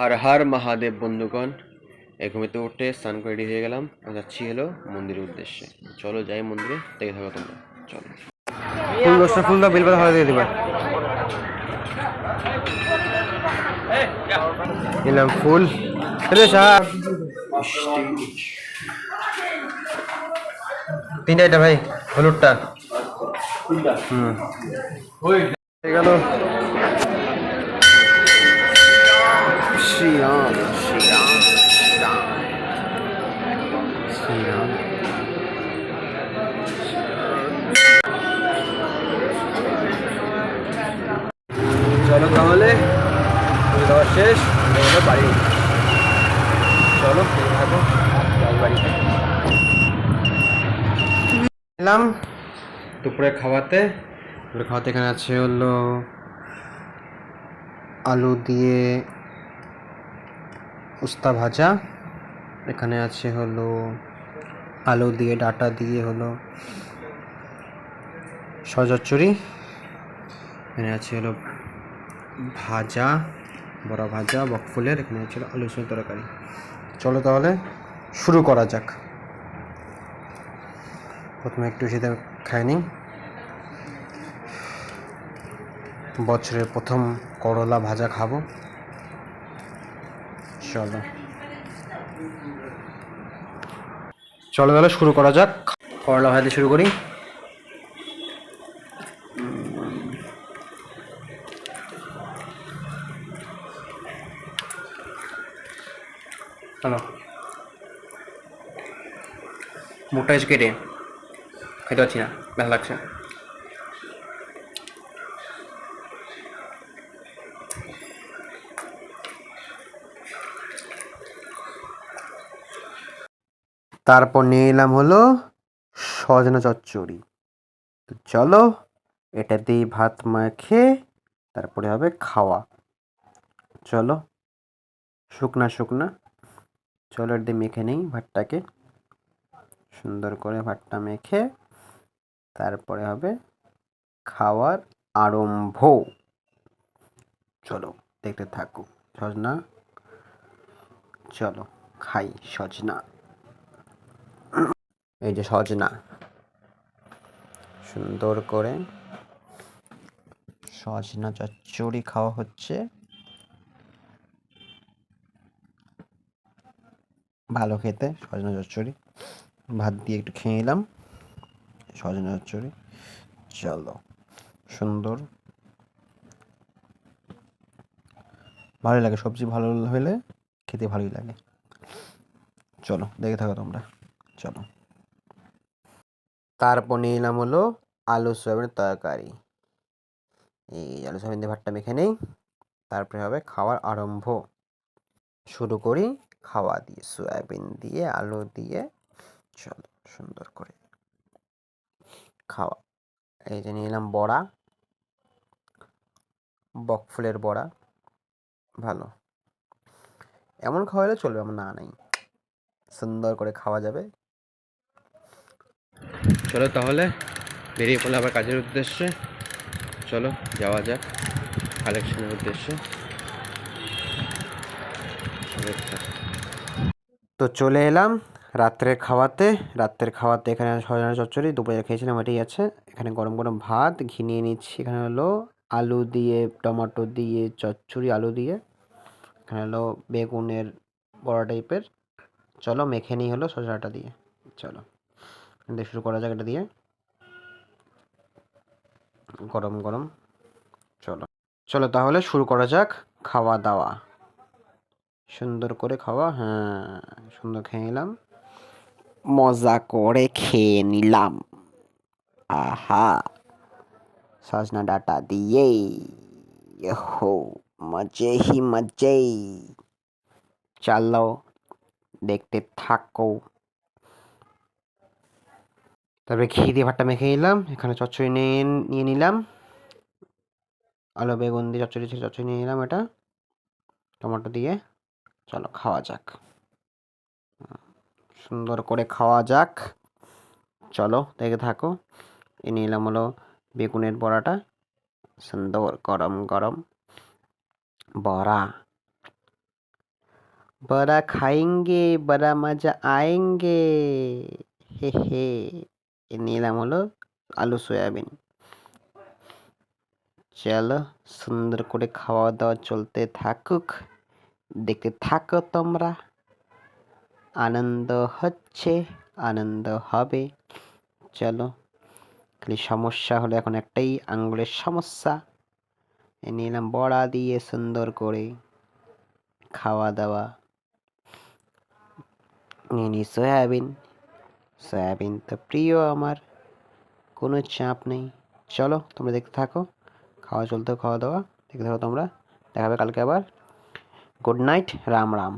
হর হর মহাদেব বন্ধুগণ, এই ঘুমিতে উঠে স্নান করে রেডি হয়ে গেলাম। যাচ্ছি হলো মন্দিরের উদ্দেশ্যে। চলো যাই মন্দিরে, দেখে থাকো তোমরা। চলো। ফুল দশটা ফুল দাও, বেলপাতা হাতে দিয়ে দিবা। নিলাম ফুল। তিনটা এটা ভাই, হলুদটা। গেল। শ্রীরাম শ্রীরাম শ্রীরাম শ্রীরাম। চলো তাহলে, পুজো দেওয়া শেষ, হলো বাড়ি। চলো থাকো বাড়িতে। এলাম দুপুরে খাওয়াতে। এখানে আছে হলো আলু দিয়ে উস্তা ভাজা, এখানে আছে হলো আলু দিয়ে ডাটা দিয়ে হলো সজচুরি, এখানে আছে হলো ভাজা, বড় ভাজা বকফুলের, এখানে আছে আলু সঙ্গে তরকারি। চলো তাহলে শুরু করা যাক। প্রথমে একটু সেটা খাই নিই। বছরের প্রথম করলা ভাজা খাবো। চলো চলো তাহলে শুরু করা যাক। করলা ভাজা শুরু করি। চলো, মুখটা এসে কেটে খেতে পারছি না, ভালো লাগছে। তারপর নিয়ে এলাম হলো সজনা চচ্চড়ি। চলো এটা দিয়ে ভাত মাখে তারপরে হবে খাওয়া। চলো শুকনা শুকনা, চলো এটা দিয়ে মেখে নেই ভাতটাকে। সুন্দর করে ভাতটা মেখে তারপরে হবে খাওয়ার আরম্ভ। চলো দেখতে থাকো। সজনা, চলো খাই সজনা। এই যে সজনা, সুন্দর করে সজনা চচ্চড়ি খাওয়া হচ্ছে। ভালো খেতে সজনা চচ্চড়ি, ভাত দিয়ে একটু খেয়ে নিলাম সজনা চচ্চড়ি। চলো সুন্দর, ভালোই লাগে, সবজি ভালো হলে খেতে ভালোই লাগে। চলো দেখে থাকো তোমরা। চলো, তারপর নিয়ে এলাম হলো আলু সয়াবিনের তরকারি। এই আলু সয়াবিন দিয়ে ভাতটা মেখে নেই, তারপরে হবে খাওয়ার আরম্ভ। শুরু করি খাওয়া দিয়ে, সয়াবিন দিয়ে আলু দিয়ে। চলো সুন্দর করে খাওয়া। এই যে নিয়ে এলাম বড়া, বকফুলের বড়া। ভালো, এমন খাওয়ালে চলবে, আমার না নেই, সুন্দর করে খাওয়া যাবে। চলো তাহলে বেরিয়ে পড়লে আবার কাজের উদ্দেশ্যে। চলো যাওয়া যাক কালেকশনের উদ্দেশ্যে। তো চলে এলাম রাত্রের খাওয়াতে। এখানে সজনা চচ্চড়ি দুপুরে খেয়েছিলাম, এটাই আছে। এখানে গরম গরম ভাত, ঘি নিয়ে নিচ্ছি। এখানে হলো আলু দিয়ে, টমেটো দিয়ে চচ্চড়ি, আলু দিয়ে। এখানে হলো বেগুনের বড়া টাইপের। চলো মেখে নিই হলো সজনাটা দিয়ে। চলো দিয়ে শুরু করা যাক এটা দিয়ে, গরম গরম। চলো চলো তাহলে শুরু করা যাক খাওয়া দাওয়া। সুন্দর করে খাওয়া, হ্যাঁ সুন্দর খেয়ে নিলাম, মজা করে খেয়ে নিলাম। আহা, সজনা ডাটা দিয়ে হো, মজে হি মজে। চলো দেখতে থাকো। তারপরে ঘি দিয়ে ভাতটা মেখে নিলাম। এখানে চচ্চড়ি নিয়ে নিলাম, আলু বেগুন দিয়ে চচ্চড়ি ছিল, চচ্চড়ি নিয়ে নিলাম এটা টমেটো দিয়ে। চলো খাওয়া যাক, সুন্দর করে খাওয়া যাক। চলো দেখে থাকো। এ নিলাম হলো বেগুনের বড়াটা, সুন্দর গরম গরম বড়া। बड़ा খাইঙ্গে बड़ा মজা আয়েঙ্গে হে হে। এ নিলাম হলো আলু সয়াবিন। চলো সুন্দর করে খাওয়া দাওয়া চলতে থাকুক, দেখতে থাকো তোমরা। আনন্দ হচ্ছে, আনন্দ হবে। চলো, খালি সমস্যা হলো এখন একটাই, আঙ্গুলের সমস্যা। এ নিলাম বড়া দিয়ে সুন্দর করে খাওয়া দাওয়া। নিয়ে নি সয়াবিন, সয়াবিন তো প্রিয় আমার, কোনো চাপ নেই। চলো তোমরা দেখতে থাকো, খাওয়া চলতে খাওয়া দাওয়া দেখতে থাকো তোমরা। দেখা হবে কালকে আবার। Good night, Ram Ram.